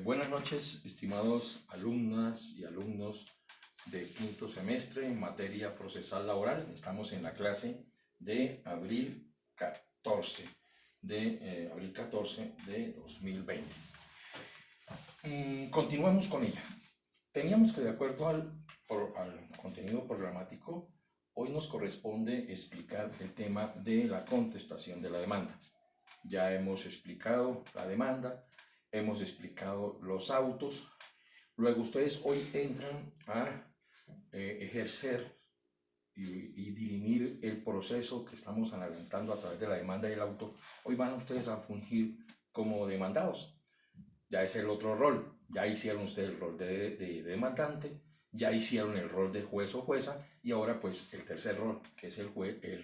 Buenas noches, estimados alumnas y alumnos de quinto semestre en materia procesal laboral. Estamos en la clase de abril 14 de 2020. Continuamos con ella. Teníamos que, de acuerdo al contenido programático, hoy nos corresponde explicar el tema de la contestación de la demanda. Ya hemos explicado la demanda, hemos explicado los autos. Luego ustedes hoy entran a ejercer y dirimir el proceso que estamos adelantando a través de la demanda y el auto. Hoy van ustedes a fungir como demandados. Ya es el otro rol. Ya hicieron ustedes el rol de demandante, ya hicieron el rol de juez o jueza, y ahora pues el tercer rol, que es el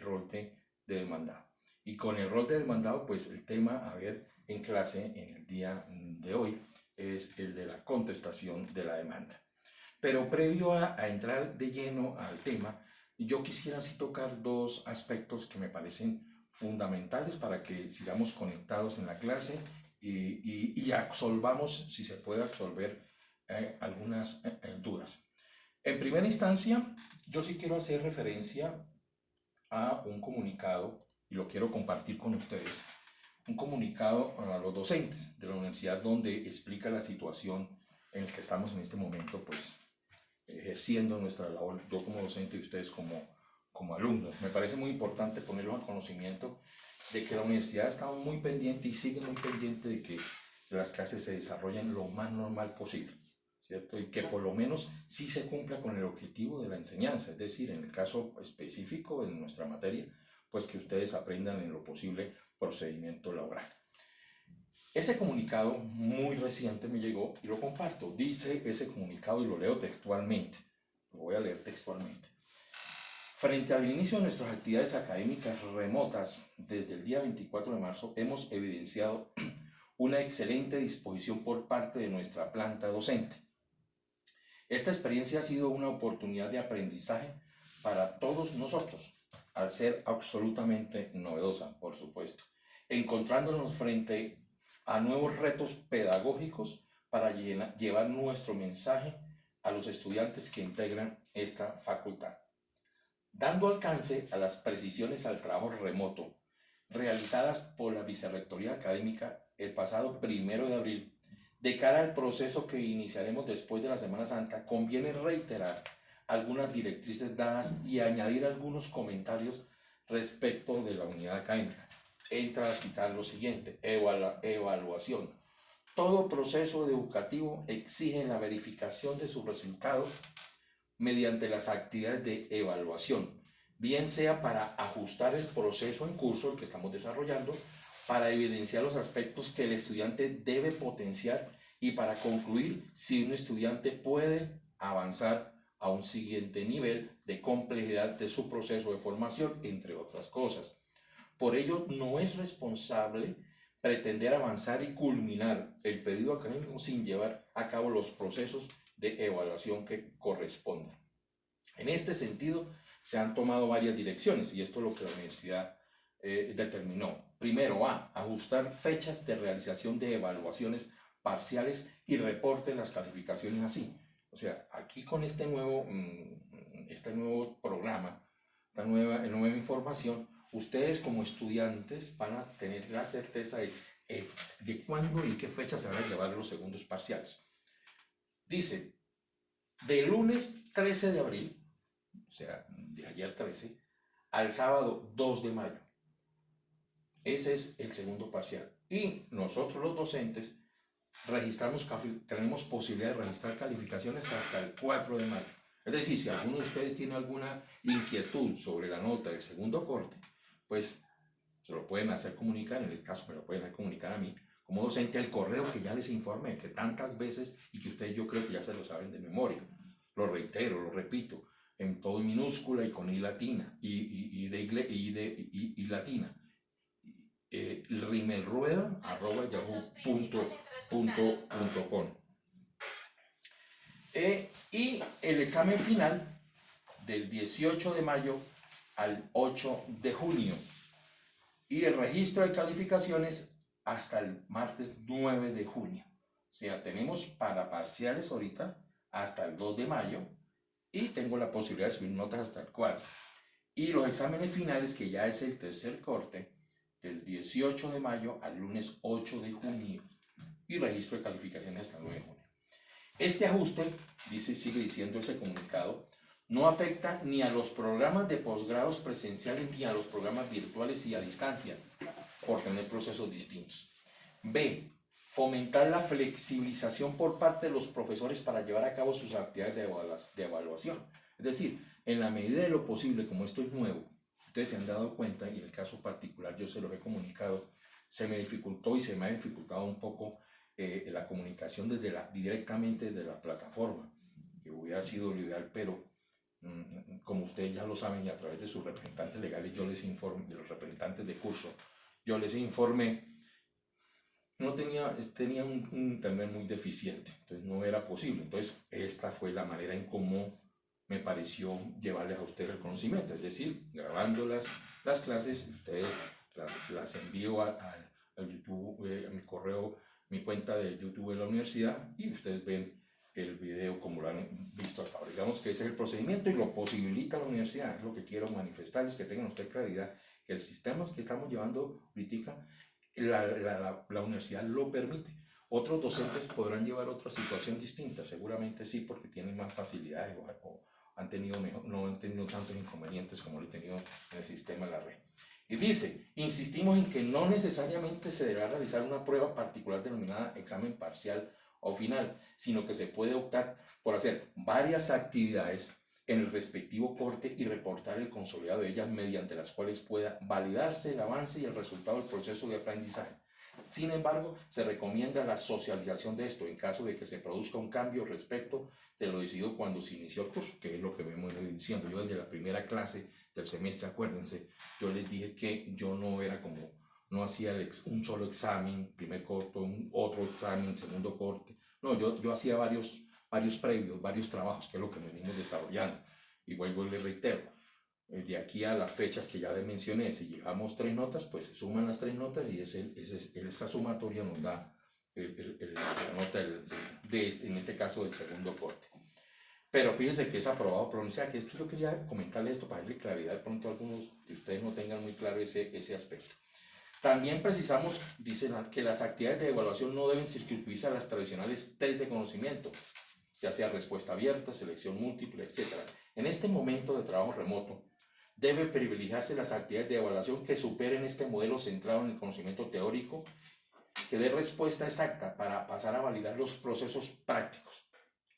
rol de demandado. Y con el rol de demandado, pues el tema a ver en clase en el día de hoy es el de la contestación de la demanda. Pero previo a entrar de lleno al tema, yo quisiera así tocar dos aspectos que me parecen fundamentales para que sigamos conectados en la clase y absolvamos, si se puede absolver, algunas dudas. En primera instancia, yo sí quiero hacer referencia a un comunicado, y lo quiero compartir con ustedes, un comunicado a los docentes de la universidad donde explica la situación en la que estamos en este momento, pues ejerciendo nuestra labor, yo como docente y ustedes como alumnos. Me parece muy importante ponerlo al conocimiento de que la universidad está muy pendiente y sigue muy pendiente de que las clases se desarrollen lo más normal posible, ¿cierto? Y que por lo menos sí se cumpla con el objetivo de la enseñanza, es decir, en el caso específico de nuestra materia, pues que ustedes aprendan en lo posible procedimiento laboral. Ese comunicado muy reciente me llegó y lo comparto. Dice ese comunicado, y lo leo textualmente, lo voy a leer textualmente. Frente al inicio de nuestras actividades académicas remotas desde el día 24 de marzo, hemos evidenciado una excelente disposición por parte de nuestra planta docente. Esta experiencia ha sido una oportunidad de aprendizaje para todos nosotros, al ser absolutamente novedosa, por supuesto, encontrándonos frente a nuevos retos pedagógicos para llevar nuestro mensaje a los estudiantes que integran esta facultad. Dando alcance a las precisiones al trabajo remoto realizadas por la Vicerrectoría Académica el pasado 1 de abril, de cara al proceso que iniciaremos después de la Semana Santa, conviene reiterar algunas directrices dadas y añadir algunos comentarios respecto de la unidad académica. Entra a citar lo siguiente: evaluación. Todo proceso educativo exige la verificación de sus resultados mediante las actividades de evaluación, bien sea para ajustar el proceso en curso, el que estamos desarrollando, para evidenciar los aspectos que el estudiante debe potenciar y para concluir si un estudiante puede avanzar a un siguiente nivel de complejidad de su proceso de formación, entre otras cosas. Por ello, no es responsable pretender avanzar y culminar el periodo académico sin llevar a cabo los procesos de evaluación que corresponden. En este sentido, se han tomado varias direcciones, y esto es lo que la universidad determinó. Primero, ajustar fechas de realización de evaluaciones parciales y reporten las calificaciones así. O sea, aquí con este nuevo programa, esta nueva información, ustedes como estudiantes van a tener la certeza de cuándo y qué fecha se van a llevar los segundos parciales. Dice, de lunes 13 de abril, o sea, de ayer 13, al sábado 2 de mayo. Ese es el segundo parcial. Y nosotros los docentes tenemos posibilidad de registrar calificaciones hasta el 4 de mayo. Es decir, si alguno de ustedes tiene alguna inquietud sobre la nota del segundo corte, pues se lo pueden hacer comunicar, en el caso me lo pueden comunicar a mí, como docente, al correo que ya les informé, que tantas veces, y que ustedes yo creo que ya se lo saben de memoria. Lo reitero, lo repito, en todo en minúscula y con I latina, y latina. rimelrueda@yahoo.com. Y el examen final del 18 de mayo al 8 de junio. Y el registro de calificaciones hasta el martes 9 de junio. O sea, tenemos para parciales ahorita hasta el 2 de mayo y tengo la posibilidad de subir notas hasta el 4. Y los exámenes finales, que ya es el tercer corte, del 18 de mayo al lunes 8 de junio. Y registro de calificaciones hasta el 9 de junio. Este ajuste, sigue diciendo ese comunicado, no afecta ni a los programas de posgrados presenciales ni a los programas virtuales y a distancia, por tener procesos distintos. B. Fomentar la flexibilización por parte de los profesores para llevar a cabo sus actividades de evaluación. Es decir, en la medida de lo posible, como esto es nuevo, ustedes se han dado cuenta, y en el caso particular yo se los he comunicado, se me dificultó y se me ha dificultado un poco la comunicación directamente desde la plataforma, que hubiera sido lo ideal, pero como ustedes ya lo saben y a través de sus representantes legales yo les informo, de los representantes de curso, yo les informé, no tenía un internet muy deficiente, entonces no era posible. Entonces esta fue la manera en cómo me pareció llevarles a ustedes el conocimiento, es decir, grabando las clases, ustedes las envío al YouTube, a mi correo, mi cuenta de YouTube de la universidad, y ustedes ven el video como lo han visto hasta ahora. Digamos que ese es el procedimiento y lo posibilita la universidad. Es lo que quiero manifestarles, que tengan ustedes claridad que el sistema que estamos llevando ahorita, la universidad lo permite. Otros docentes podrán llevar otra situación distinta, seguramente sí, porque tienen más facilidades o no han tenido tantos inconvenientes como lo he tenido en el sistema de la red. Y dice, insistimos en que no necesariamente se deberá realizar una prueba particular denominada examen parcial o final, sino que se puede optar por hacer varias actividades en el respectivo corte y reportar el consolidado de ellas, mediante las cuales pueda validarse el avance y el resultado del proceso de aprendizaje. Sin embargo, se recomienda la socialización de esto en caso de que se produzca un cambio respecto de lo decidido cuando se inició el curso, que es lo que vengo diciendo. Yo desde la primera clase del semestre, acuérdense, yo les dije que yo no hacía un solo examen, primer corte, otro examen, segundo corte. No, yo hacía varios previos, varios trabajos, que es lo que venimos desarrollando. Y vuelvo y les reitero, de aquí a las fechas que ya les mencioné, si llevamos 3 notas, pues se suman las 3 notas y esa sumatoria nos da la nota en este caso del segundo corte. Pero fíjense que es aprobado por la universidad, que es que yo quería comentarles esto para darle claridad, de pronto algunos de ustedes no tengan muy claro ese aspecto. También precisamos, dicen, que las actividades de evaluación no deben circunscribirse a las tradicionales test de conocimiento, ya sea respuesta abierta, selección múltiple, etc. En este momento de trabajo remoto, debe privilegiarse las actividades de evaluación que superen este modelo centrado en el conocimiento teórico, que dé respuesta exacta para pasar a validar los procesos prácticos.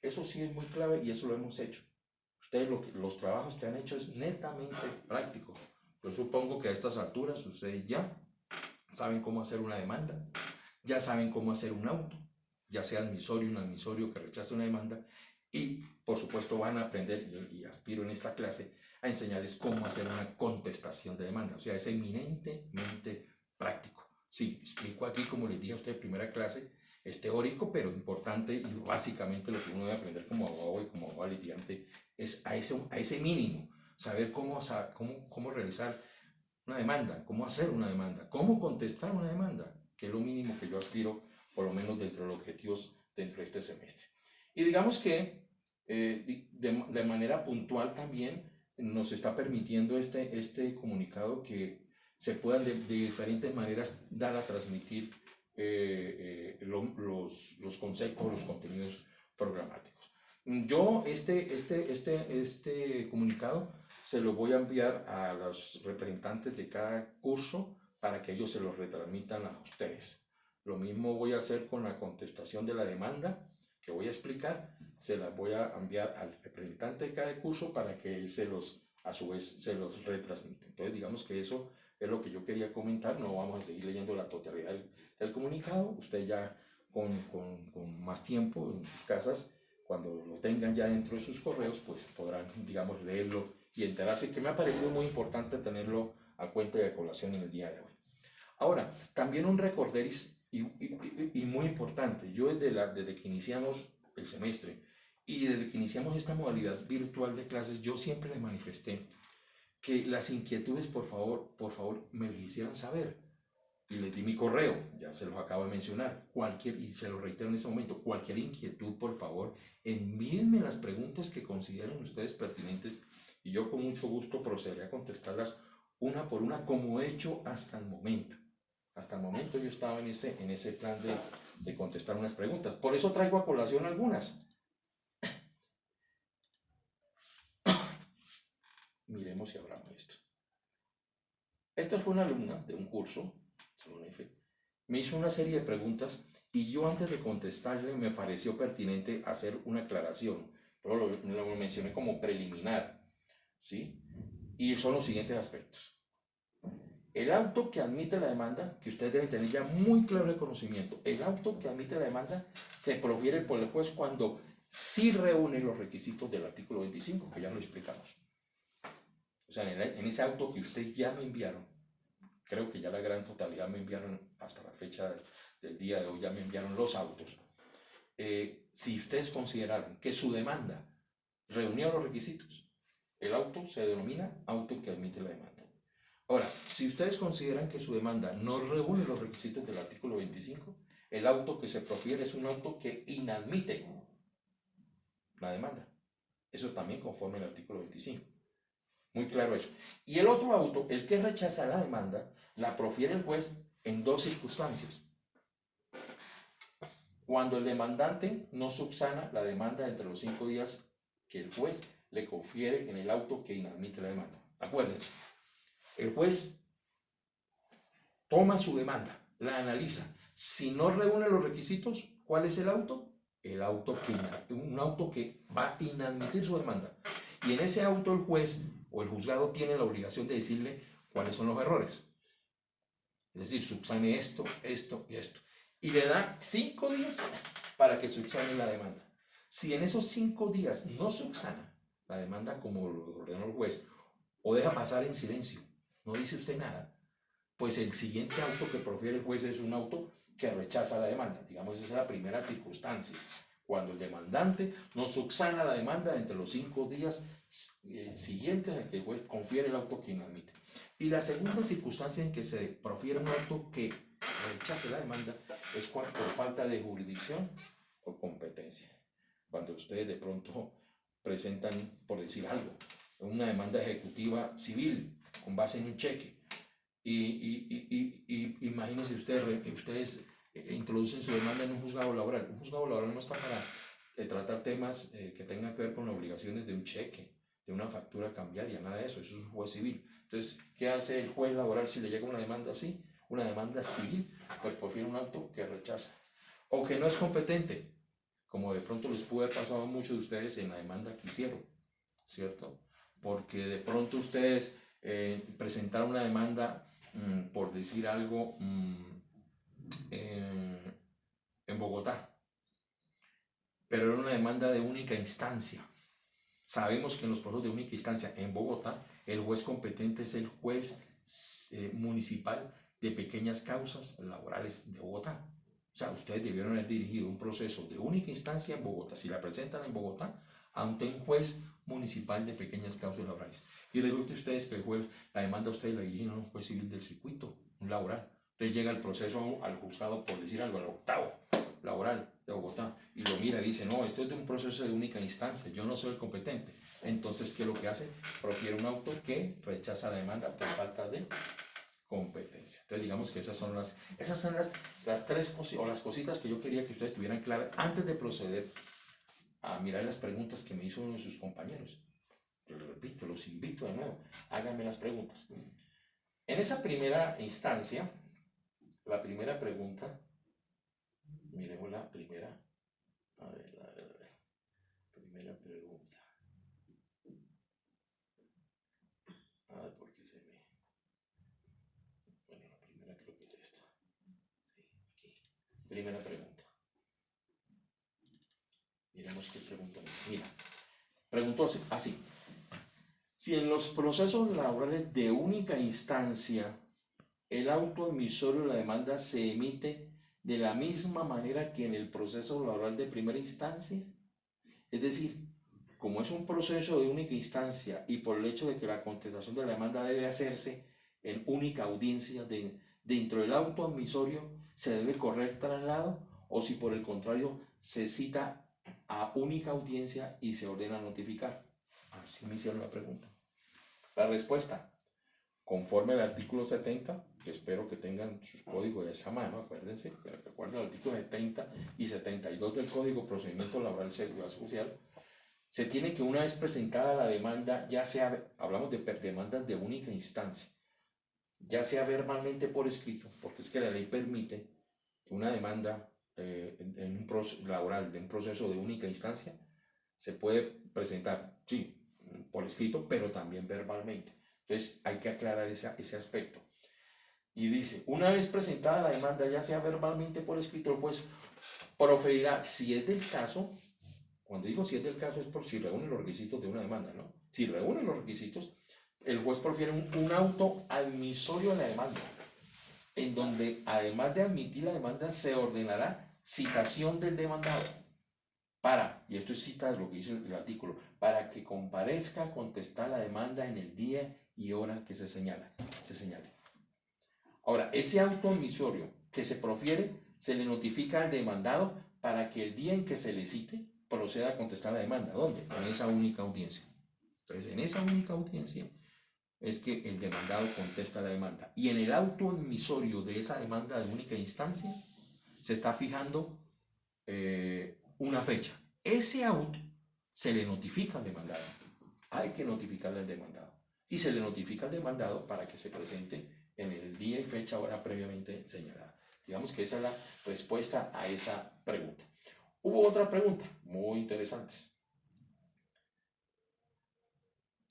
Eso sí es muy clave y eso lo hemos hecho. Ustedes los trabajos que han hecho es netamente práctico. Yo supongo que a estas alturas ustedes ya saben cómo hacer una demanda, ya saben cómo hacer un auto, ya sea admisorio, un admisorio que rechace una demanda, y por supuesto van a aprender, y aspiro en esta clase a enseñarles cómo hacer una contestación de demanda. O sea, es eminentemente práctico. Sí, explico aquí, como les dije a ustedes en primera clase, es teórico, pero importante, y básicamente lo que uno debe aprender como abogado y como abogado litigante es a ese mínimo, saber cómo realizar una demanda, cómo hacer una demanda, cómo contestar una demanda, que es lo mínimo que yo aspiro, por lo menos dentro de los objetivos dentro de este semestre. Y digamos que de manera puntual también nos está permitiendo este comunicado que se puedan de diferentes maneras dar a transmitir los conceptos, los contenidos programáticos. Yo este comunicado se lo voy a enviar a los representantes de cada curso para que ellos se lo retransmitan a ustedes. Lo mismo voy a hacer con la contestación de la demanda que voy a explicar, se la voy a enviar al representante de cada curso para que él a su vez se los retransmita. Entonces digamos que eso es lo que yo quería comentar. No vamos a seguir leyendo la totalidad del comunicado. Usted ya con más tiempo en sus casas, cuando lo tengan ya dentro de sus correos, pues podrán, digamos, leerlo y enterarse, que me ha parecido muy importante tenerlo a cuenta y a colación en el día de hoy. Ahora, también un recorderis y muy importante. Yo desde que iniciamos el semestre y desde que iniciamos esta modalidad virtual de clases, yo siempre les manifesté que las inquietudes, por favor, me las hicieran saber. y les di mi correo, ya se los acabo de mencionar. Y se los reitero en este momento, cualquier inquietud, por favor, envíenme las preguntas que consideren ustedes pertinentes y yo con mucho gusto procederé a contestarlas una por una, como he hecho hasta el momento. Hasta el momento yo estaba en ese plan de contestar unas preguntas. Por eso traigo a colación algunas. Miremos si hablamos de esto. Esta fue una alumna de un curso, Salón F, me hizo una serie de preguntas y yo antes de contestarle me pareció pertinente hacer una aclaración. Pero lo mencioné como preliminar, ¿sí? Y son los siguientes aspectos. El auto que admite la demanda, que ustedes deben tener ya muy claro de conocimiento, el auto que admite la demanda se profiere por el juez cuando sí reúne los requisitos del artículo 25, que ya lo explicamos. O sea, en ese auto que ustedes ya me enviaron, creo que ya la gran totalidad me enviaron hasta la fecha del día de hoy, ya me enviaron los autos. Si ustedes consideraron que su demanda reunía los requisitos, el auto se denomina auto que admite la demanda. Ahora, si ustedes consideran que su demanda no reúne los requisitos del artículo 25, el auto que se profiere es un auto que inadmite la demanda. Eso también conforme al artículo 25. Muy claro eso. Y el otro auto, el que rechaza la demanda, la profiere el juez en dos circunstancias. Cuando el demandante no subsana la demanda entre los 5 días que el juez le confiere en el auto que inadmite la demanda. Acuérdense, el juez toma su demanda, la analiza. Si no reúne los requisitos, ¿cuál es el auto? Un auto que va a inadmitir su demanda. Y en ese auto el juez o el juzgado tiene la obligación de decirle cuáles son los errores. Es decir, subsane esto, esto y esto. Y le da 5 días para que subsane la demanda. Si en esos 5 días no subsana la demanda como lo ordenó el juez, o deja pasar en silencio, no dice usted nada, pues el siguiente auto que profiere el juez es un auto que rechaza la demanda. Digamos, esa es la primera circunstancia. Cuando el demandante no subsana la demanda entre los 5 días siguientes a que el juez confiere el auto que inadmite. Y la segunda circunstancia en que se profiere un auto que rechace la demanda es por falta de jurisdicción o competencia. Cuando ustedes de pronto presentan, por decir algo, una demanda ejecutiva civil con base en un cheque y imagínense ustedes introducen su demanda en un juzgado laboral. Un juzgado laboral no está para tratar temas que tengan que ver con obligaciones de un cheque, de una factura cambiaria, nada de eso, eso es un juez civil. Entonces, ¿qué hace el juez laboral si le llega una demanda así? Una demanda civil, pues prefiere un auto que rechaza o que no es competente, como de pronto les pudo haber pasado a muchos de ustedes en la demanda que hicieron, ¿cierto? Porque de pronto ustedes presentaron una demanda, por decir algo, en Bogotá, pero era una demanda de única instancia. Sabemos que en los procesos de única instancia en Bogotá, el juez competente es el juez municipal de pequeñas causas laborales de Bogotá. O sea, ustedes debieron haber dirigido un proceso de única instancia en Bogotá, si la presentan en Bogotá, ante un juez municipal de pequeñas causas laborales. Y resulta ustedes que el juez, la demanda ustedes la dirigen a un juez civil del circuito, un laboral. Entonces llega el proceso al juzgado, por decir algo, al octavo laboral de Bogotá, y lo mira y dice, no, esto es de un proceso de única instancia, yo no soy el competente. Entonces, ¿qué es lo que hace? Profiere un auto que rechaza la demanda por falta de competencia. Entonces, digamos que esas son las tres cositas, o las cositas que yo quería que ustedes tuvieran claras antes de proceder a mirar las preguntas que me hizo uno de sus compañeros. Les repito, los invito de nuevo, háganme las preguntas. En esa primera instancia, la primera pregunta, miremos la primera. A ver. Primera pregunta. A ver, ¿por qué se me...? Bueno, la primera creo que es esta. Sí, aquí. Primera pregunta. Miremos qué pregunta. Mira, preguntó así. Si en los procesos laborales de única instancia el auto emisorio de la demanda se emite de la misma manera que en el proceso laboral de primera instancia, es decir, como es un proceso de única instancia y por el hecho de que la contestación de la demanda debe hacerse en única audiencia de dentro del auto admisorio se debe correr traslado o si por el contrario se cita a única audiencia y se ordena notificar. Así me hicieron la pregunta. La respuesta, conforme al artículo 70, que espero que tengan sus códigos de esa mano, acuérdense, que recuerden el artículo 70 y 72 del Código Procedimiento Laboral y Seguridad Social, se tiene que una vez presentada la demanda, ya sea, hablamos de demandas de única instancia, ya sea verbalmente por escrito, porque es que la ley permite que una demanda en un proceso laboral de un proceso de única instancia se puede presentar, sí, por escrito, pero también verbalmente. Entonces hay que aclarar ese aspecto. Y dice, una vez presentada la demanda, ya sea verbalmente por escrito, el juez proferirá, si es del caso, cuando digo si es del caso es por si reúne los requisitos de una demanda, ¿no? Si reúne los requisitos, el juez profiere un auto admisorio a la demanda, en donde además de admitir la demanda se ordenará citación del demandado para, y esto es cita de lo que dice el artículo, para que comparezca a contestar la demanda en el día y hora que se señale. Ahora, ese auto admisorio que se profiere se le notifica al demandado para que el día en que se le cite proceda a contestar la demanda. ¿Dónde? En esa única audiencia. Entonces, en esa única audiencia es que el demandado contesta la demanda. Y en el auto admisorio de esa demanda de única instancia se está fijando una fecha. Ese auto se le notifica al demandado. Hay que notificarle al demandado. Y se le notifica al demandado para que se presente en el día y fecha hora previamente señalada. Digamos que esa es la respuesta a esa pregunta. Hubo otra pregunta muy interesante.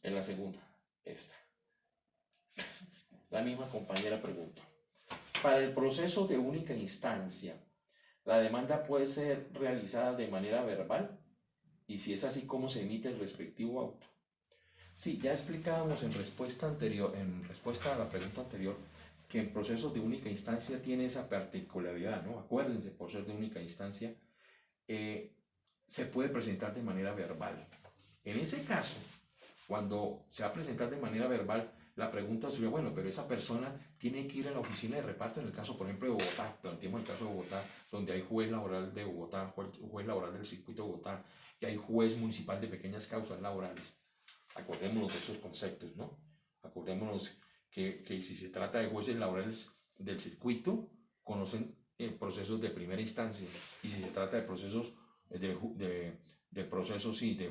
En la segunda, esta. La misma compañera preguntó. Para el proceso de única instancia, ¿la demanda puede ser realizada de manera verbal? Y si es así, ¿cómo se emite el respectivo auto? Sí, ya explicábamos en respuesta a la pregunta anterior, que en procesos de única instancia tiene esa particularidad, ¿no? Acuérdense, por ser de única instancia, se puede presentar de manera verbal. En ese caso, cuando se va a presentar de manera verbal, la pregunta sería, bueno, pero esa persona tiene que ir a la oficina de reparto, en el caso, por ejemplo, de Bogotá, planteemos el caso de Bogotá, donde hay juez laboral de Bogotá, juez laboral del circuito de Bogotá, y hay juez municipal de pequeñas causas laborales. Acordémonos de esos conceptos, ¿no? Acordémonos que si se trata de jueces laborales del circuito, conocen procesos de primera instancia, y si se trata de procesos de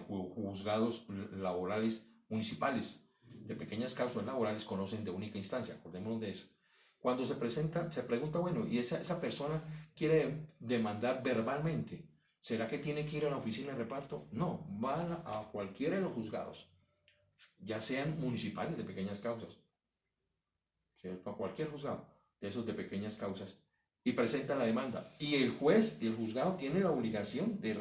juzgados laborales municipales, de pequeñas causas laborales, conocen de única instancia, acordémonos de eso. Cuando se pregunta, bueno, y esa persona quiere demandar verbalmente, ¿será que tiene que ir a la oficina de reparto? No, va a cualquiera de los juzgados, ya sean municipales de pequeñas causas, ¿cierto? A cualquier juzgado de esos de pequeñas causas, y presenta la demanda. Y el juez y el juzgado tienen la obligación de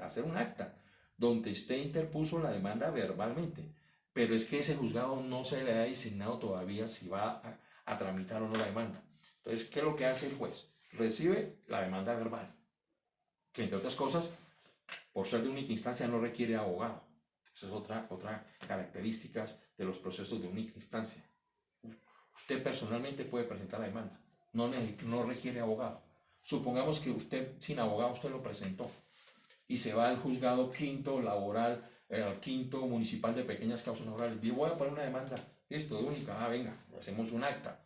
hacer un acta donde usted interpuso la demanda verbalmente. Pero es que ese juzgado no se le ha designado todavía si va a tramitar o no la demanda. Entonces, ¿qué es lo que hace el juez? Recibe la demanda verbal, que entre otras cosas, por ser de única instancia, no requiere abogado. Esa es otra característica de los procesos de única instancia. Usted personalmente puede presentar la demanda, no requiere abogado. Supongamos que usted, sin abogado, usted lo presentó y se va al juzgado quinto laboral, al quinto municipal de pequeñas causas laborales. Digo, voy a poner una demanda, esto de única, venga, hacemos un acta.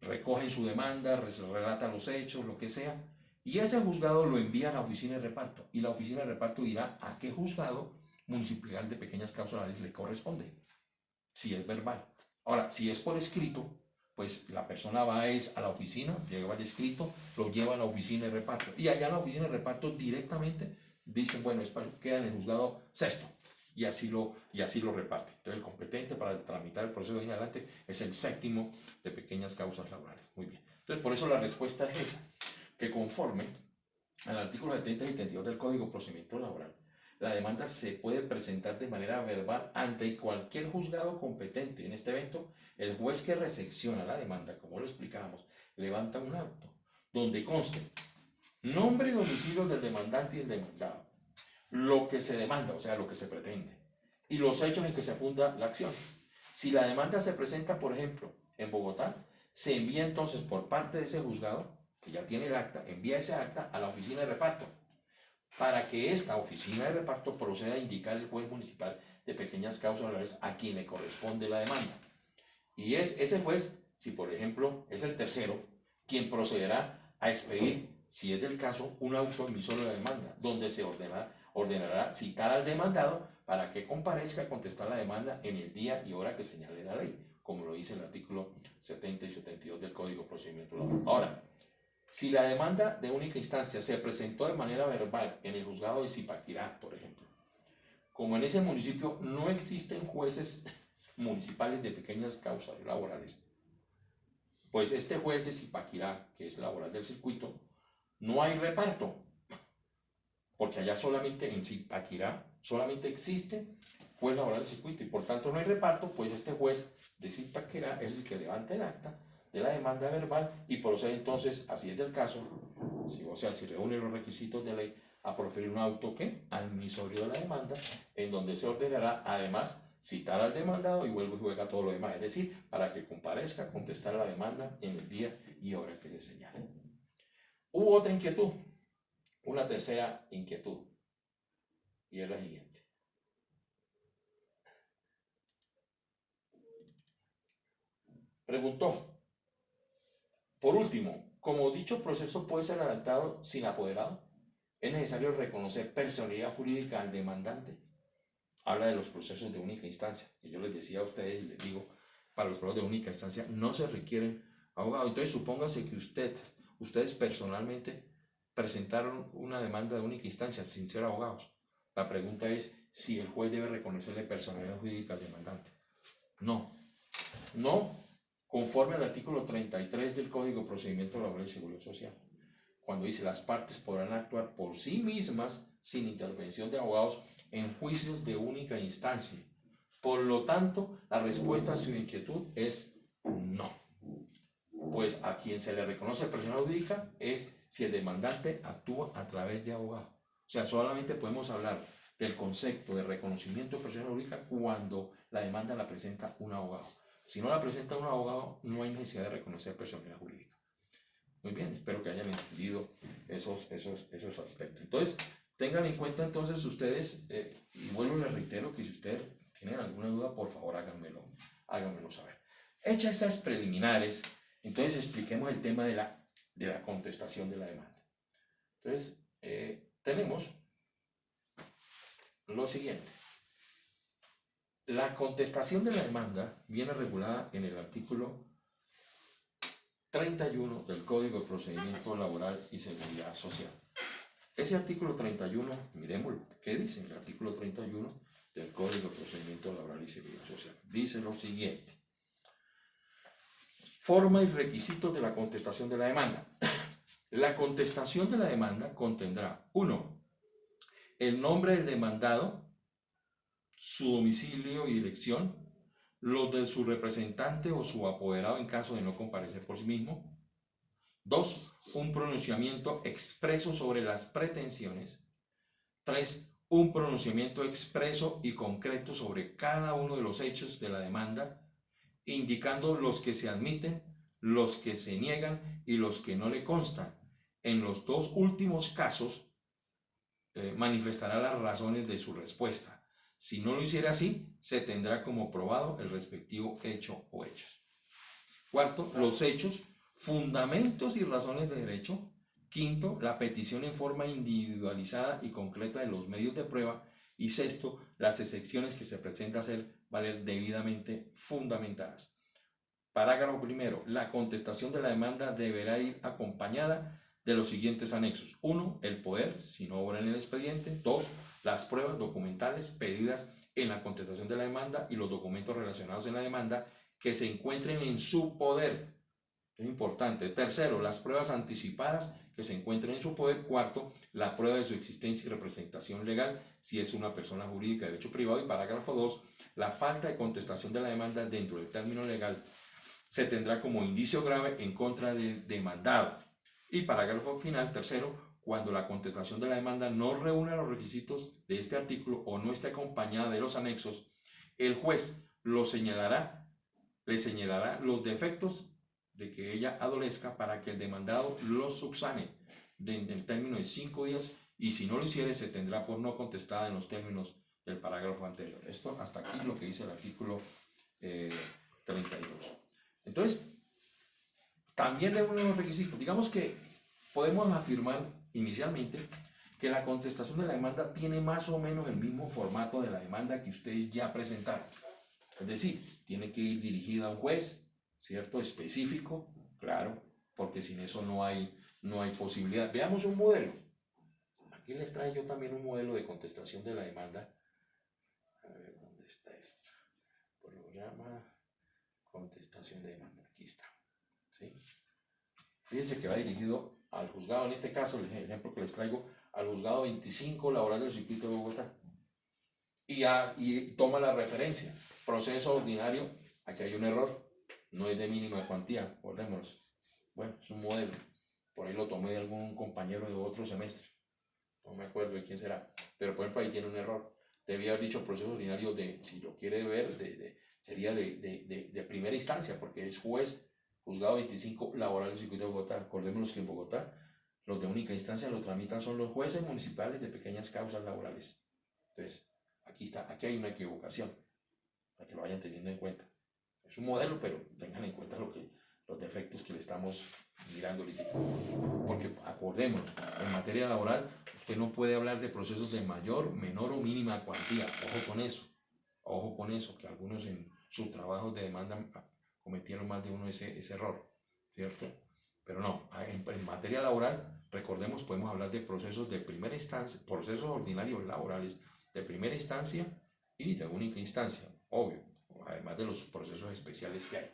Recogen su demanda, relatan los hechos, lo que sea, y ese juzgado lo envía a la oficina de reparto, y la oficina de reparto dirá a qué juzgado municipal de pequeñas causas laborales le corresponde, si es verbal. Ahora, si es por escrito, pues la persona va a la oficina, lleva el escrito, lo lleva a la oficina de reparto, y allá en la oficina de reparto directamente dicen, bueno, queda en el juzgado sexto, y así lo reparte. Entonces el competente para tramitar el proceso de en adelante es el séptimo de pequeñas causas laborales. Muy bien. Entonces por eso la respuesta es esa, que conforme al artículo 70 y 72 del Código de Procedimiento Laboral, la demanda se puede presentar de manera verbal ante cualquier juzgado competente. En este evento, el juez que recepciona la demanda, como lo explicábamos, levanta un acto donde conste nombre y domicilio del demandante y el demandado, lo que se demanda, o sea, lo que se pretende, y los hechos en que se funda la acción. Si la demanda se presenta, por ejemplo, en Bogotá, se envía entonces por parte de ese juzgado, que ya tiene el acta, envía ese acta a la oficina de reparto, para que esta oficina de reparto proceda a indicar el juez municipal de pequeñas causas orales a quien le corresponde la demanda. Y es ese juez, si por ejemplo es el tercero, quien procederá a expedir, si es del caso, un auto emisor de la demanda, donde se ordenará citar al demandado para que comparezca a contestar la demanda en el día y hora que señale la ley, como lo dice el artículo 70 y 72 del Código de Procedimiento Laboral. Ahora, si la demanda de única instancia se presentó de manera verbal en el juzgado de Zipaquirá, por ejemplo, como en ese municipio no existen jueces municipales de pequeñas causas laborales, pues este juez de Zipaquirá, que es laboral del circuito, no hay reparto, porque allá solamente en Zipaquirá solamente existe juez laboral del circuito y por tanto no hay reparto, pues este juez de Zipaquirá es el que levanta el acta de la demanda verbal y procede entonces, así es del caso, si reúne los requisitos de ley, a proferir un auto que admisorio de la demanda, en donde se ordenará además citar al demandado y vuelve y juega todo lo demás, es decir, para que comparezca a contestar la demanda en el día y hora que se señale. Hubo otra inquietud, una tercera inquietud, y es la siguiente. Preguntó, por último, como dicho proceso puede ser adelantado sin apoderado, es necesario reconocer personalidad jurídica al demandante. Habla de los procesos de única instancia, que yo les decía a ustedes y les digo, para los procesos de única instancia no se requieren abogados. Entonces supóngase que ustedes personalmente presentaron una demanda de única instancia sin ser abogados. La pregunta es si el juez debe reconocerle personalidad jurídica al demandante. No, conforme al artículo 33 del Código de Procedimiento Laboral y Seguridad Social, cuando dice las partes podrán actuar por sí mismas sin intervención de abogados en juicios de única instancia. Por lo tanto, la respuesta a su inquietud es no. Pues a quien se le reconoce persona jurídica es si el demandante actúa a través de abogado. O sea, solamente podemos hablar del concepto de reconocimiento de persona jurídica cuando la demanda la presenta un abogado. Si no la presenta un abogado, no hay necesidad de reconocer personalidad jurídica. Muy bien, espero que hayan entendido esos aspectos. Entonces, tengan en cuenta entonces ustedes, y vuelvo y les reitero que si ustedes tienen alguna duda, por favor háganmelo saber. Hechas esas preliminares, entonces expliquemos el tema de la contestación de la demanda. Entonces, tenemos lo siguiente. La contestación de la demanda viene regulada en el artículo 31 del Código de Procedimiento Laboral y Seguridad Social. Ese artículo 31, miremoslo, ¿qué dice el artículo 31 del Código de Procedimiento Laboral y Seguridad Social? Dice lo siguiente. Forma y requisitos de la contestación de la demanda. La contestación de la demanda contendrá 1. El nombre del demandado, su domicilio y dirección, los de su representante o su apoderado en caso de no comparecer por sí mismo. 2. Un pronunciamiento expreso sobre las pretensiones. 3. Un pronunciamiento expreso y concreto sobre cada uno de los hechos de la demanda, indicando los que se admiten, los que se niegan y los que no le constan. En los dos últimos casos, manifestará las razones de su respuesta. Si no lo hiciera así, se tendrá como probado el respectivo hecho o hechos. 4. Los hechos, fundamentos y razones de derecho. 5. La petición en forma individualizada y concreta de los medios de prueba. Y 6. Las excepciones que se presenta hacer valer debidamente fundamentadas. Parágrafo primero. La contestación de la demanda deberá ir acompañada de los siguientes anexos. 1. El poder, si no obra en el expediente. 2. Las pruebas documentales pedidas en la contestación de la demanda y los documentos relacionados en la demanda que se encuentren en su poder. Es importante. 3. Las pruebas anticipadas que se encuentren en su poder. 4. La prueba de su existencia y representación legal si es una persona jurídica de derecho privado. Y parágrafo 2. La falta de contestación de la demanda dentro del término legal se tendrá como indicio grave en contra del demandado. Y parágrafo final, 3. Cuando la contestación de la demanda no reúna los requisitos de este artículo o no esté acompañada de los anexos, el juez le señalará los defectos de que ella adolezca para que el demandado lo subsane en el término de 5 días, y si no lo hiciere se tendrá por no contestada en los términos del parágrafo anterior. Esto hasta aquí lo que dice el artículo 32. Entonces, también de uno de los requisitos, digamos que podemos afirmar inicialmente que la contestación de la demanda tiene más o menos el mismo formato de la demanda que ustedes ya presentaron. Es decir, tiene que ir dirigida a un juez, ¿cierto? Específico, claro, porque sin eso no hay posibilidad. Veamos un modelo. Aquí les traigo yo también un modelo de contestación de la demanda. A ver, ¿dónde está esto? Programa contestación de demanda. Aquí está. ¿Sí? Fíjense que va dirigido al juzgado, en este caso, el ejemplo que les traigo, al juzgado 25 laboral del circuito de Bogotá. Y toma la referencia. Proceso ordinario, aquí hay un error, no es de mínima cuantía, acordémonos. Bueno, es un modelo. Por ahí lo tomé de algún compañero de otro semestre. No me acuerdo de quién será. Pero por ejemplo ahí tiene un error. Debía haber dicho proceso ordinario si lo quiere ver, sería de primera instancia, porque es juez, juzgado 25 laboral del circuito de Bogotá. Acordémonos que en Bogotá los de única instancia lo tramitan son los jueces municipales de pequeñas causas laborales. Entonces, aquí hay una equivocación, para que lo vayan teniendo en cuenta. Es un modelo, pero tengan en cuenta los defectos que le estamos mirando ahorita. Porque acordémonos, en materia laboral, usted no puede hablar de procesos de mayor, menor o mínima cuantía. Ojo con eso, que algunos en sus trabajos de demanda cometieron más de uno ese error, ¿cierto? Pero no, en materia laboral, recordemos, podemos hablar de procesos de primera instancia, procesos ordinarios laborales de primera instancia y de única instancia, obvio, además de los procesos especiales que hay.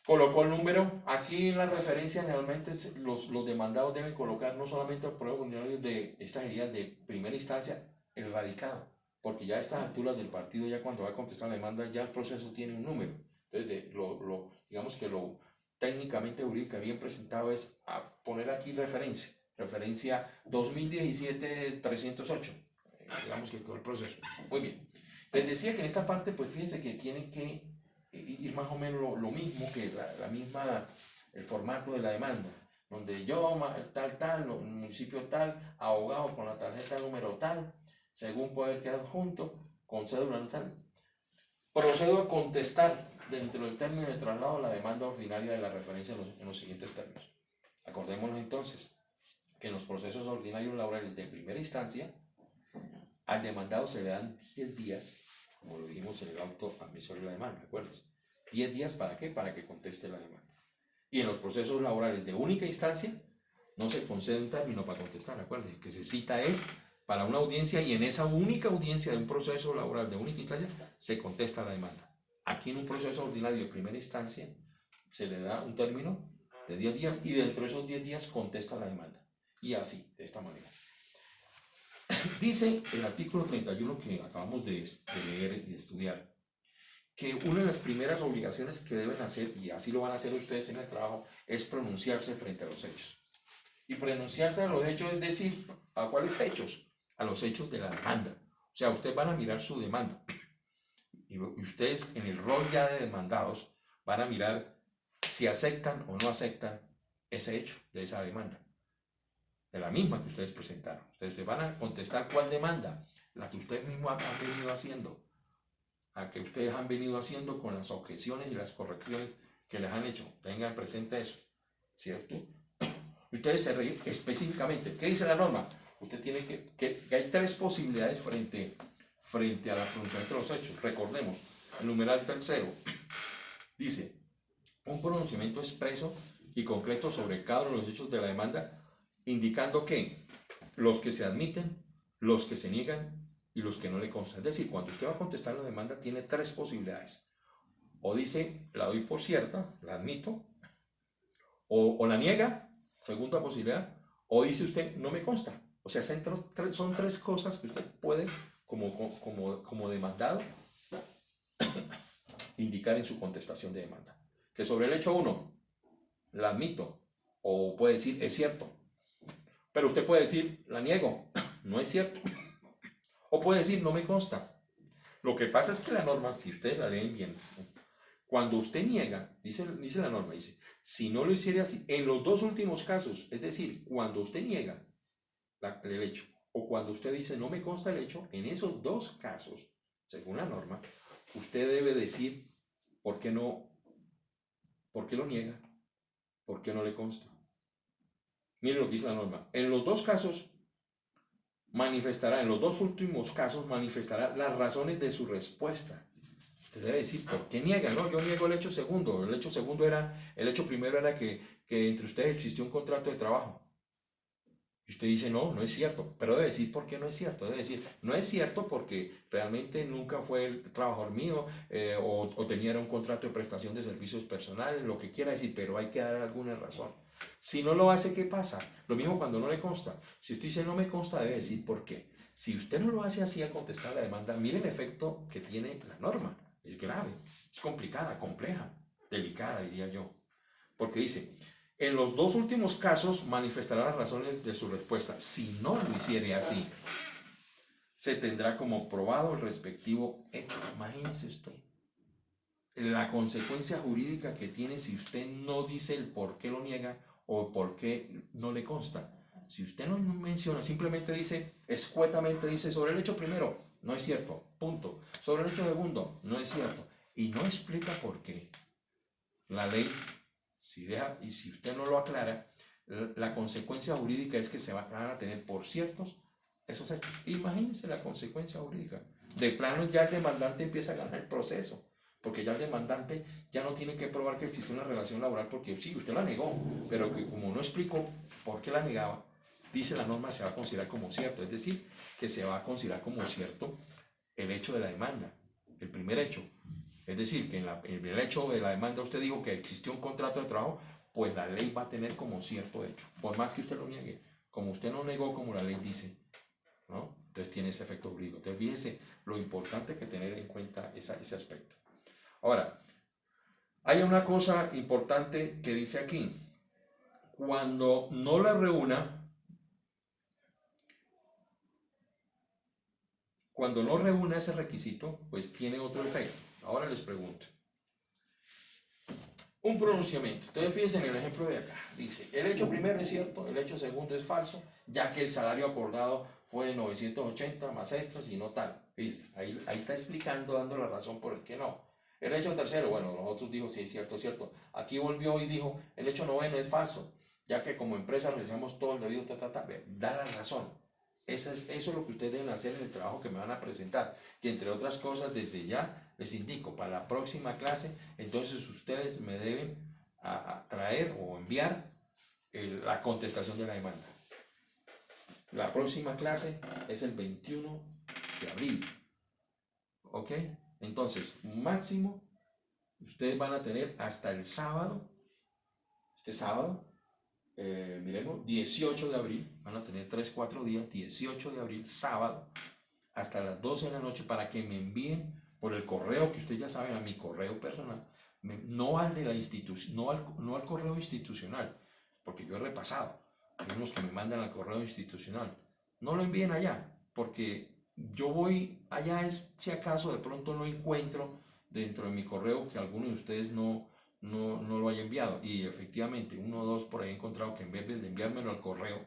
Colocó el número, aquí en la referencia realmente los demandados deben colocar no solamente los procesos ordinarios de esta sería de primera instancia, el radicado, porque ya a estas alturas del partido, ya cuando va a contestar la demanda, ya el proceso tiene un número. Entonces, digamos que lo técnicamente jurídica bien presentado es a poner aquí referencia 2017-308, digamos que todo el proceso. Muy bien, les decía que en esta parte, pues fíjense que tienen que ir más o menos lo mismo que el formato de la demanda, donde yo, tal, municipio tal, abogado con la tarjeta número tal, según poder quedar junto, con cédula tal, procedo a contestar dentro del término de traslado la demanda ordinaria de la referencia en los siguientes términos. Acordémonos entonces que en los procesos ordinarios laborales de primera instancia, al demandado se le dan 10 días, como lo dijimos en el auto admisor de la demanda, ¿acuerdas? 10 días ¿para qué? Para que conteste la demanda. Y en los procesos laborales de única instancia, no se concede un término para contestar, acuérdense, que se cita es para una audiencia y en esa única audiencia de un proceso laboral de única instancia se contesta la demanda. Aquí en un proceso ordinario de primera instancia se le da un término de 10 días y dentro de esos 10 días contesta la demanda. Y así, de esta manera. Dice el artículo 31 que acabamos de leer y de estudiar, que una de las primeras obligaciones que deben hacer, y así lo van a hacer ustedes en el trabajo, es pronunciarse frente a los hechos. Y pronunciarse a los hechos es decir, ¿a cuáles hechos? A los hechos de la demanda. O sea, ustedes van a mirar su demanda. Y ustedes en el rol ya de demandados van a mirar si aceptan o no aceptan ese hecho de esa demanda. De la misma que ustedes presentaron. Ustedes van a contestar cuál demanda, la que ustedes mismos han venido haciendo, la que ustedes han venido haciendo con las objeciones y las correcciones que les han hecho. Tengan presente eso, ¿cierto? Ustedes se ríen específicamente. ¿Qué dice la norma? Usted tiene que hay 3 posibilidades frente a la pronunciamiento de los hechos. Recordemos, el numeral tercero dice, un pronunciamiento expreso y concreto sobre cada uno de los hechos de la demanda, indicando que los que se admiten, los que se niegan y los que no le constan. Es decir, cuando usted va a contestar la demanda tiene 3 posibilidades. O dice, la doy por cierta, la admito, o la niega, segunda posibilidad, o dice usted, no me consta. O sea, son 3 cosas que usted puede, como demandado, indicar en su contestación de demanda. Que sobre el hecho 1, la admito, o puede decir, es cierto. Pero usted puede decir, la niego, no es cierto. O puede decir, no me consta. Lo que pasa es que la norma, si ustedes la leen bien, Cuando usted niega, dice la norma, dice, si no lo hiciera así, en los dos últimos casos, es decir, cuando usted niega el hecho o cuando usted dice no me consta el hecho, en esos dos casos, según la norma, usted debe decir por qué no, por qué lo niega, por qué no le consta. Miren lo que dice la norma. En los dos casos manifestará, en los dos últimos casos manifestará las razones de su respuesta. Usted debe decir por qué niega. No, yo niego el hecho segundo. El hecho segundo era, el hecho primero era que entre ustedes existió un contrato de trabajo. Y usted dice, no, no es cierto, pero debe decir por qué no es cierto. Debe decir, no es cierto porque realmente nunca fue el trabajador mío o tenía un contrato de prestación de servicios personales, lo que quiera decir, pero hay que dar alguna razón. Si no lo hace, ¿qué pasa? Lo mismo cuando no le consta. Si usted dice no me consta, debe decir por qué. Si usted no lo hace así al contestar la demanda, mire el efecto que tiene la norma. Es grave, es complicada, compleja, delicada, diría yo. Porque dice, en los dos últimos casos manifestará las razones de su respuesta. Si no lo hiciere así, se tendrá como probado el respectivo hecho. Imagínese usted la consecuencia jurídica que tiene si usted no dice el por qué lo niega o por qué no le consta. Si usted no menciona, simplemente dice, escuetamente dice, sobre el hecho primero, no es cierto, punto. Sobre el hecho segundo, no es cierto. Y no explica por qué. La ley, si usted no lo aclara, la consecuencia jurídica es que se van a tener por ciertos esos hechos. Imagínense la consecuencia jurídica. De plano ya el demandante empieza a ganar el proceso, porque ya el demandante ya no tiene que probar que existe una relación laboral, porque sí, usted la negó, pero que como no explicó por qué la negaba, dice la norma, se va a considerar como cierto, es decir, que se va a considerar como cierto el hecho de la demanda, el primer hecho. Es decir, que en el hecho de la demanda usted dijo que existió un contrato de trabajo, pues la ley va a tener como cierto hecho, por más que usted lo niegue. Como usted no negó como la ley dice, ¿no? Entonces tiene ese efecto jurídico. Entonces fíjese lo importante que tener en cuenta ese aspecto. Ahora, hay una cosa importante que dice aquí. Cuando no la reúna, cuando no reúna ese requisito, pues tiene otro efecto. Ahora les pregunto. Un pronunciamiento. Entonces fíjense en el ejemplo de acá. Dice, el hecho primero es cierto, el hecho segundo es falso, ya que el salario acordado fue de 980 más extras y no tal. Fíjense, ahí está explicando, dando la razón por el que no. El hecho tercero, bueno, nosotros dijo, sí, es cierto, es cierto. Aquí volvió y dijo, el hecho noveno es falso, ya que como empresa realizamos todo el debido, da la razón. Eso es lo que ustedes deben hacer en el trabajo que me van a presentar. Que entre otras cosas, desde ya les indico, para la próxima clase, entonces ustedes me deben a traer o enviar la contestación de la demanda. La próxima clase es el 21 de abril. ¿Ok? Entonces, máximo, ustedes van a tener hasta el sábado, este sábado, miremos, 18 de abril, van a tener 3-4 días, 18 de abril, sábado, hasta las 12 de la noche, para que me envíen por el correo que ustedes ya saben, a mi correo personal, no al de la institución, no al correo institucional, porque yo he repasado, hay unos que me mandan al correo institucional, no lo envíen allá, porque yo voy allá es si acaso de pronto no encuentro dentro de mi correo que alguno de ustedes no lo haya enviado, y efectivamente uno o dos por ahí he encontrado que en vez de enviármelo al correo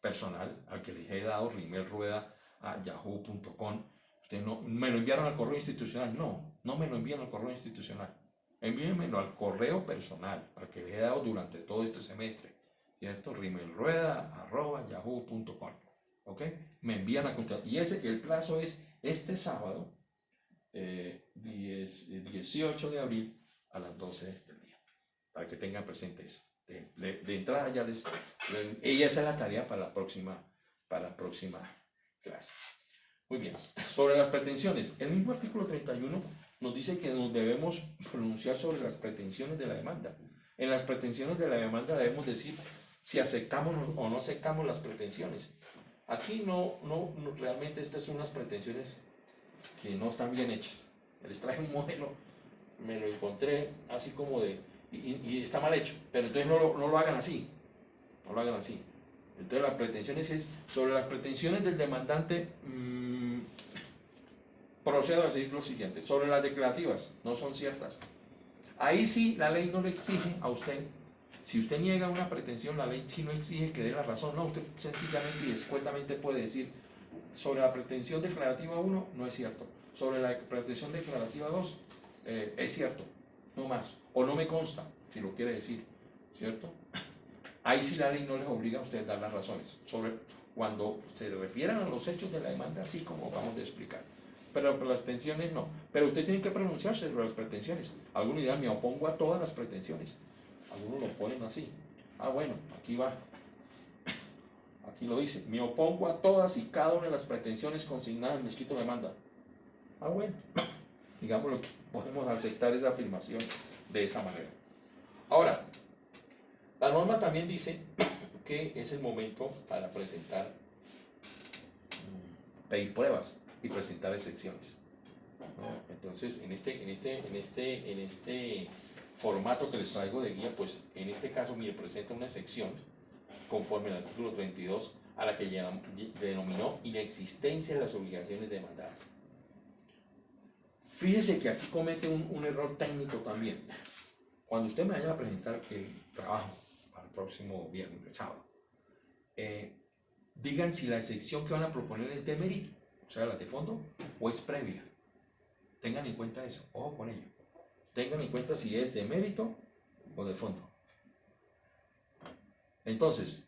personal, al que les he dado, rimelrueda@yahoo.com, ustedes no me lo enviaron al correo institucional. No me lo envían al correo institucional, envíenmelo al correo personal, al que les he dado durante todo este semestre, ¿cierto? rimelrueda@yahoo.com. ¿Ok? Me envían a contactar, y el plazo es este sábado, 18 de abril a las 12 del día, para que tengan presente eso. De entrada ya ella esa es la tarea para la próxima clase. Muy bien, sobre las pretensiones, el mismo artículo 31 nos dice que nos debemos pronunciar sobre las pretensiones de la demanda. En las pretensiones de la demanda debemos decir si aceptamos o no aceptamos las pretensiones. Aquí realmente estas son unas pretensiones que no están bien hechas. Les traje un modelo, me lo encontré así como y está mal hecho, pero entonces no lo hagan así, no lo hagan así. Entonces las pretensiones es, sobre las pretensiones del demandante, procedo a decir lo siguiente, sobre las declarativas, no son ciertas. Ahí sí la ley no le exige a usted. Si usted niega una pretensión, la ley sí no exige que dé la razón. No, usted sencillamente y escuetamente puede decir, sobre la pretensión declarativa 1 no es cierto. Sobre la pretensión declarativa 2 es cierto, no más. O no me consta, si lo quiere decir, ¿cierto? Ahí sí la ley no les obliga a ustedes a dar las razones. Sobre cuando se refieran a los hechos de la demanda, así como vamos a explicar. Pero las pretensiones no. Pero usted tiene que pronunciarse sobre las pretensiones. Algunos dirán, me opongo a todas las pretensiones. Algunos lo ponen así. Ah, bueno, aquí va. Aquí lo dice. Me opongo a todas y cada una de las pretensiones consignadas en el escrito de demanda. Ah, bueno. Digamos lo que podemos aceptar esa afirmación de esa manera. Ahora, la norma también dice que es el momento para presentar, pedir pruebas y presentar excepciones, ¿no? Entonces, en este formato que les traigo de guía, pues en este caso, mire, presenta una excepción conforme al artículo 32 a la que denominó inexistencia de las obligaciones demandadas. Fíjese que aquí comete un error técnico también. Cuando usted me vaya a presentar el trabajo para el próximo viernes, el sábado, digan si la excepción que van a proponer es de mérito, o sea, la de fondo, o es previa. Tengan en cuenta eso, ojo con ello. Tengan en cuenta si es de mérito o de fondo. Entonces,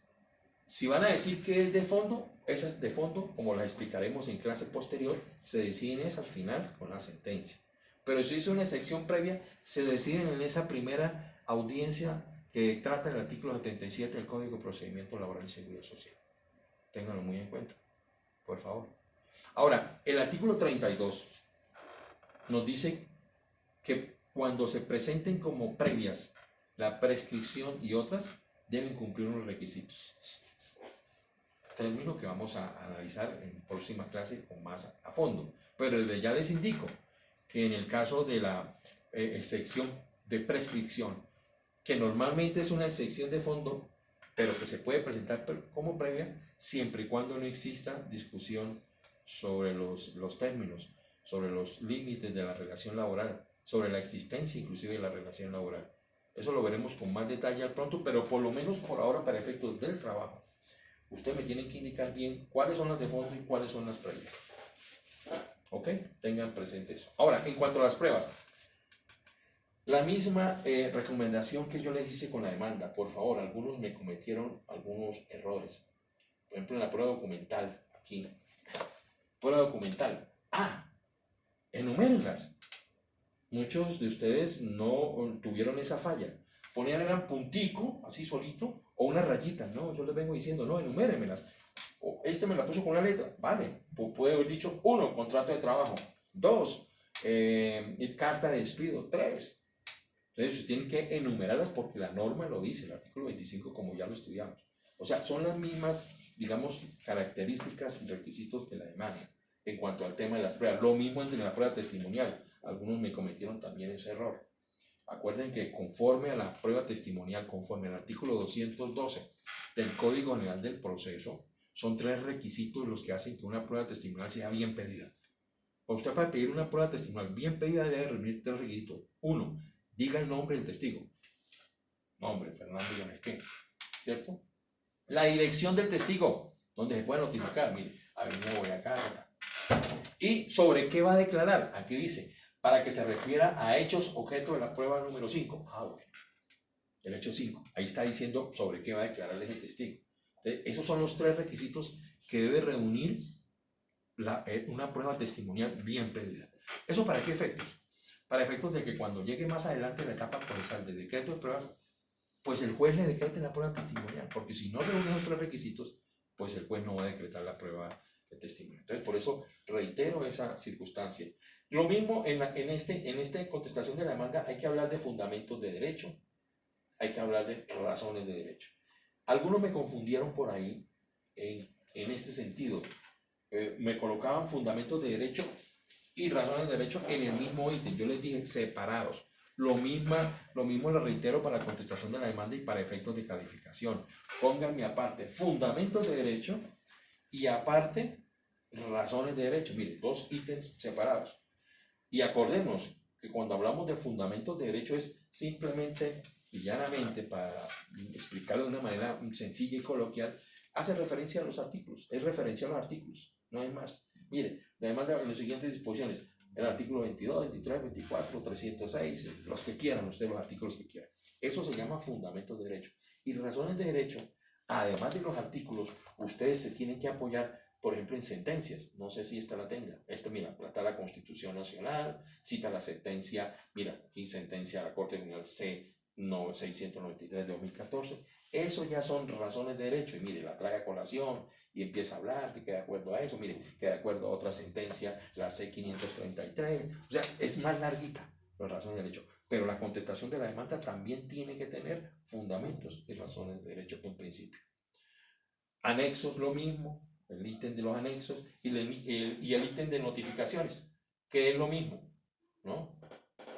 si van a decir que es de fondo, esas de fondo, como las explicaremos en clase posterior, se deciden es al final con la sentencia. Pero si es una excepción previa, se deciden en esa primera audiencia que trata el artículo 77 del Código de Procedimiento Laboral y Seguridad Social. Ténganlo muy en cuenta, por favor. Ahora, el artículo 32 nos dice que cuando se presenten como previas la prescripción y otras, deben cumplir unos requisitos. Término que vamos a analizar en próxima clase con más a fondo. Pero desde ya les indico que en el caso de la excepción de prescripción, que normalmente es una excepción de fondo, pero que se puede presentar como previa, siempre y cuando no exista discusión sobre los términos, sobre los límites de la relación laboral, sobre la existencia inclusive de la relación laboral. Eso lo veremos con más detalle al pronto, pero por lo menos por ahora, para efectos del trabajo, usted me tiene que indicar bien cuáles son las de fondo y cuáles son las previas. ¿Ok? Tengan presente eso. Ahora, en cuanto a las pruebas, la misma recomendación que yo les hice con la demanda. Por favor, algunos me cometieron algunos errores. Por ejemplo, en la prueba documental, aquí. Prueba documental. Enumérenlas. Muchos de ustedes no tuvieron esa falla. Ponían eran puntico, así solito, o una rayita. No, yo les vengo diciendo, no, enumérenmelas. O este me la puso con una letra. Vale, puede haber dicho 1, contrato de trabajo. 2, carta de despido. 3. Entonces, tienen que enumerarlas porque la norma lo dice, el artículo 25, como ya lo estudiamos. O sea, son las mismas, digamos, características y requisitos de la demanda en cuanto al tema de las pruebas. Lo mismo entre la prueba testimonial. Algunos me cometieron también ese error. Acuerden que conforme a la prueba testimonial, conforme al artículo 212 del Código General del Proceso, son 3 requisitos los que hacen que una prueba testimonial sea bien pedida. Usted, para pedir una prueba testimonial bien pedida, debe reunir 3 requisitos. 1, diga el nombre del testigo. Nombre, Fernando Yanesquén, ¿cierto? La dirección del testigo, donde se puede notificar, mire, Avenida Boyacá. ¿Y sobre qué va a declarar? Aquí dice, para que se refiera a hechos objeto de la prueba número 5. Bueno, el hecho 5, ahí está diciendo sobre qué va a declarar ese testigo. Entonces, esos son los 3 requisitos que debe reunir una prueba testimonial bien pedida. ¿Eso para qué efectos? Para efectos de que cuando llegue más adelante la etapa procesal de decreto de pruebas, pues el juez le decrete la prueba testimonial, porque si no reúne los 3 requisitos, pues el juez no va a decretar la prueba de testimonio. Entonces, por eso reitero esa circunstancia. Lo mismo en esta contestación de la demanda, hay que hablar de fundamentos de derecho, hay que hablar de razones de derecho. Algunos me confundieron por ahí en este sentido. Me colocaban fundamentos de derecho y razones de derecho en el mismo ítem. Yo les dije separados. Lo mismo lo reitero para la contestación de la demanda y para efectos de calificación. Pónganme aparte fundamentos de derecho y aparte razones de derecho. Mire, 2 ítems separados. Y acordémonos que cuando hablamos de fundamentos de derecho es simplemente y llanamente, para explicarlo de una manera sencilla y coloquial, hace referencia a los artículos, es referencia a los artículos, no hay más. Mire, la demanda en las siguientes disposiciones, el artículo 22, 23, 24, 306, los que quieran, ustedes los artículos que quieran. Eso se llama fundamentos de derecho. Y razones de derecho, además de los artículos, ustedes se tienen que apoyar, por ejemplo, en sentencias. No sé si esta la tenga. Mira, está la Constitución Nacional, cita la sentencia, mira, aquí sentencia a la Corte General C. 693 de 2014. Eso ya son razones de derecho. Y mire, la trae a colación y empieza a hablar que de acuerdo a eso. Mire, que de acuerdo a otra sentencia, la C533. O sea, es más larguita las razones de derecho. Pero la contestación de la demanda también tiene que tener fundamentos y razones de derecho en principio. Anexos, lo mismo, el ítem de los anexos y el ítem de notificaciones, que es lo mismo, ¿no?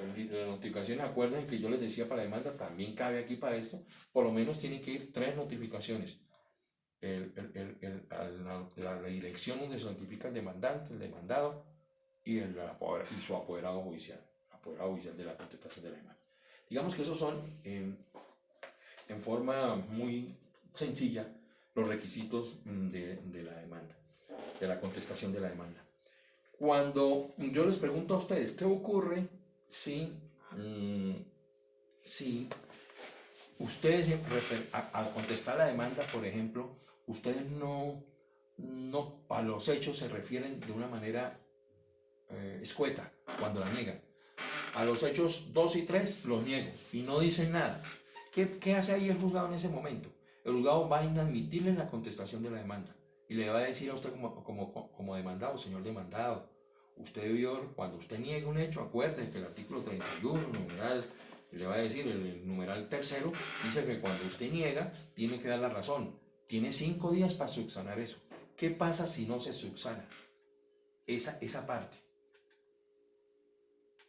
Las notificaciones, acuerden que yo les decía para la demanda, también cabe aquí para esto, por lo menos tienen que ir 3 notificaciones. La dirección donde se notifica el demandante, el demandado y su apoderado judicial de la contestación de la demanda. Digamos que esos son, en forma muy sencilla, los requisitos de la demanda, de la contestación de la demanda. Cuando yo les pregunto a ustedes, ¿qué ocurre si ustedes al contestar la demanda, por ejemplo, ustedes no a los hechos se refieren de una manera escueta cuando la niegan? A los hechos 2 y 3 los niego y no dicen nada. ¿Qué hace ahí el juzgado en ese momento? El juzgado va a inadmitirle la contestación de la demanda y le va a decir a usted como demandado, señor demandado, usted debió, cuando usted niegue un hecho, acuerde que el artículo 31, numeral, le va a decir, el numeral tercero, dice que cuando usted niega, tiene que dar la razón. Tiene 5 días para subsanar eso. ¿Qué pasa si no se subsana esa parte?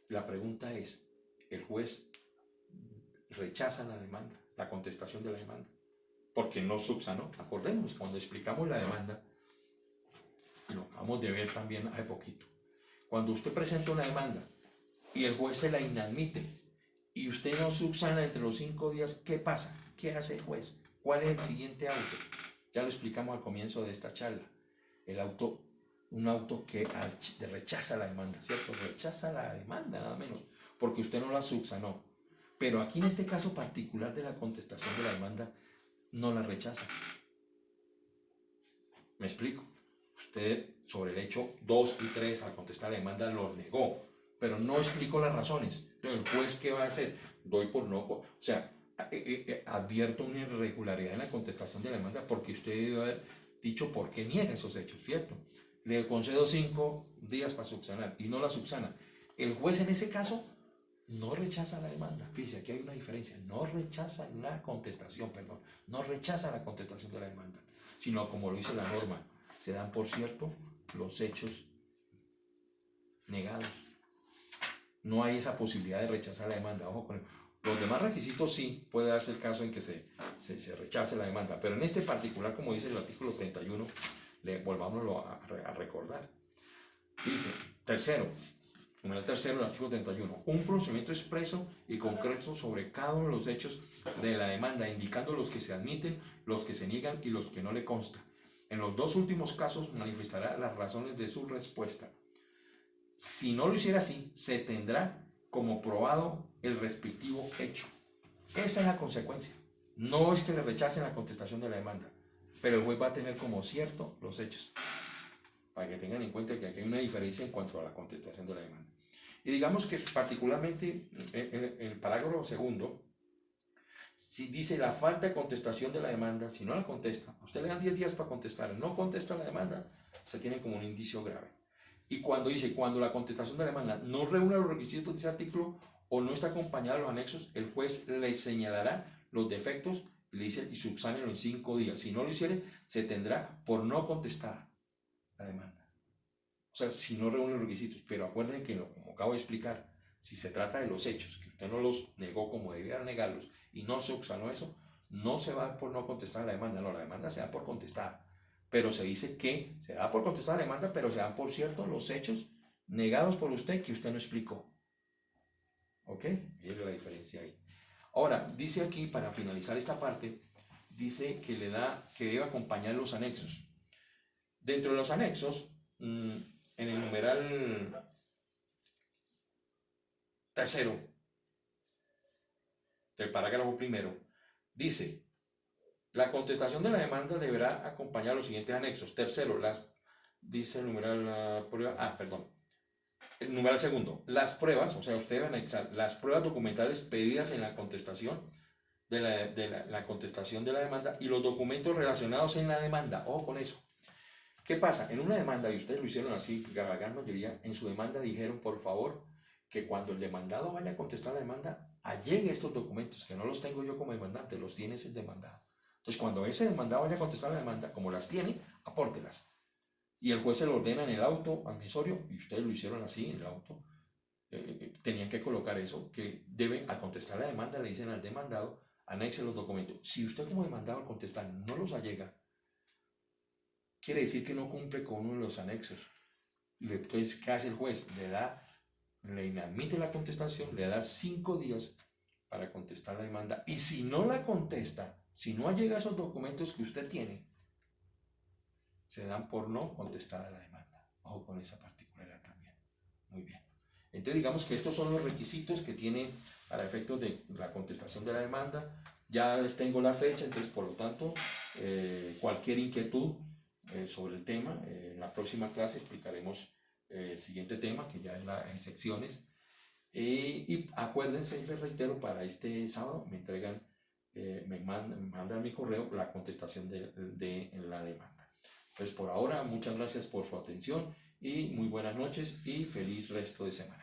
La pregunta es, ¿el juez rechaza la demanda, la contestación de la demanda? Porque no subsanó. Acordemos, cuando explicamos la demanda, y lo acabamos de ver también hace poquito, cuando usted presenta una demanda y el juez se la inadmite y usted no subsana entre los 5 días, ¿qué pasa? ¿Qué hace el juez? ¿Cuál es el siguiente auto? Ya lo explicamos al comienzo de esta charla. Un auto que rechaza la demanda, ¿cierto? Rechaza la demanda, nada menos, porque usted no la subsanó. Pero aquí en este caso particular de la contestación de la demanda, no la rechaza. ¿Me explico? Usted sobre el hecho 2 y 3 al contestar la demanda lo negó, pero no explicó las razones. Entonces, ¿el juez qué va a hacer? Doy por no, o sea, advierto una irregularidad en la contestación de la demanda porque usted debe haber dicho por qué niega esos hechos, ¿cierto? Le concedo 5 días para subsanar y no la subsana. El juez en ese caso no rechaza la demanda. Fíjese, aquí hay una diferencia. No rechaza la contestación, perdón. No rechaza la contestación de la demanda, sino como lo dice la norma, se dan por cierto los hechos negados. No hay esa posibilidad de rechazar la demanda. Ojo con los demás requisitos sí puede darse el caso en que se rechace la demanda, pero en este particular, como dice el artículo 31, volvámoslo a recordar. Dice, tercero, numeral tercero del artículo 31, un procedimiento expreso y concreto sobre cada uno de los hechos de la demanda, indicando los que se admiten, los que se niegan y los que no le consta. En los 2 últimos casos manifestará las razones de su respuesta. Si no lo hiciera así, se tendrá como probado el respectivo hecho. Esa es la consecuencia. No es que le rechacen la contestación de la demanda, pero el juez va a tener como cierto los hechos, para que tengan en cuenta que aquí hay una diferencia en cuanto a la contestación de la demanda. Y digamos que particularmente el parágrafo segundo, si dice la falta de contestación de la demanda, si no la contesta, a usted le dan 10 días para contestar, no contesta la demanda, se tiene como un indicio grave. Y cuando dice, cuando la contestación de la demanda no reúne los requisitos de ese artículo o no está acompañada de los anexos, el juez le señalará los defectos y le dice, y subsánelo en 5 días. Si no lo hiciere, se tendrá por no contestar la demanda. O sea, si no reúne los requisitos. Pero acuérdense que, como acabo de explicar, si se trata de los hechos, que usted no los negó como debía negarlos y no subsanó eso, no se va por no contestar la demanda. No, la demanda se da por contestada. Pero se dice que se da por contestada la demanda, pero se dan por cierto los hechos negados por usted que usted no explicó. ¿Ok? Es la diferencia ahí. Ahora, dice aquí, para finalizar esta parte, dice que que debe acompañar los anexos. Dentro de los anexos, en el numeral tercero del parágrafo primero, dice, la contestación de la demanda deberá acompañar los siguientes anexos. Tercero, dice el numeral, perdón, el numeral segundo, las pruebas, o sea, usted debe anexar las pruebas documentales pedidas en la contestación la contestación de la demanda y los documentos relacionados en la demanda. Ojo con eso. ¿Qué pasa? En una demanda, y ustedes lo hicieron así, la gran mayoría, en su demanda dijeron, por favor, que cuando el demandado vaya a contestar la demanda, allegue estos documentos, que no los tengo yo como demandante, los tiene ese demandado. Entonces, cuando ese demandado vaya a contestar la demanda, como las tiene, apórtelas. Y el juez se lo ordena en el auto admisorio, y ustedes lo hicieron así en el auto, tenían que colocar eso, que deben, al contestar la demanda, le dicen al demandado, anexe los documentos. Si usted como demandado al contestar no los allega, quiere decir que no cumple con uno de los anexos. Entonces, ¿qué hace el juez? Le inadmite la contestación, le da 5 días para contestar la demanda, y si no la contesta, si no allega esos documentos que usted tiene, se dan por no contestada la demanda. Ojo con esa particularidad también. Muy bien. Entonces digamos que estos son los requisitos que tienen para efectos de la contestación de la demanda. Ya les tengo la fecha, entonces por lo tanto cualquier inquietud sobre el tema, en la próxima clase explicaremos el siguiente tema, que ya es en secciones. Y acuérdense, y les reitero, para este sábado me entregan, me mandan mi correo la contestación de la demanda. Pues por ahora, muchas gracias por su atención y muy buenas noches y feliz resto de semana.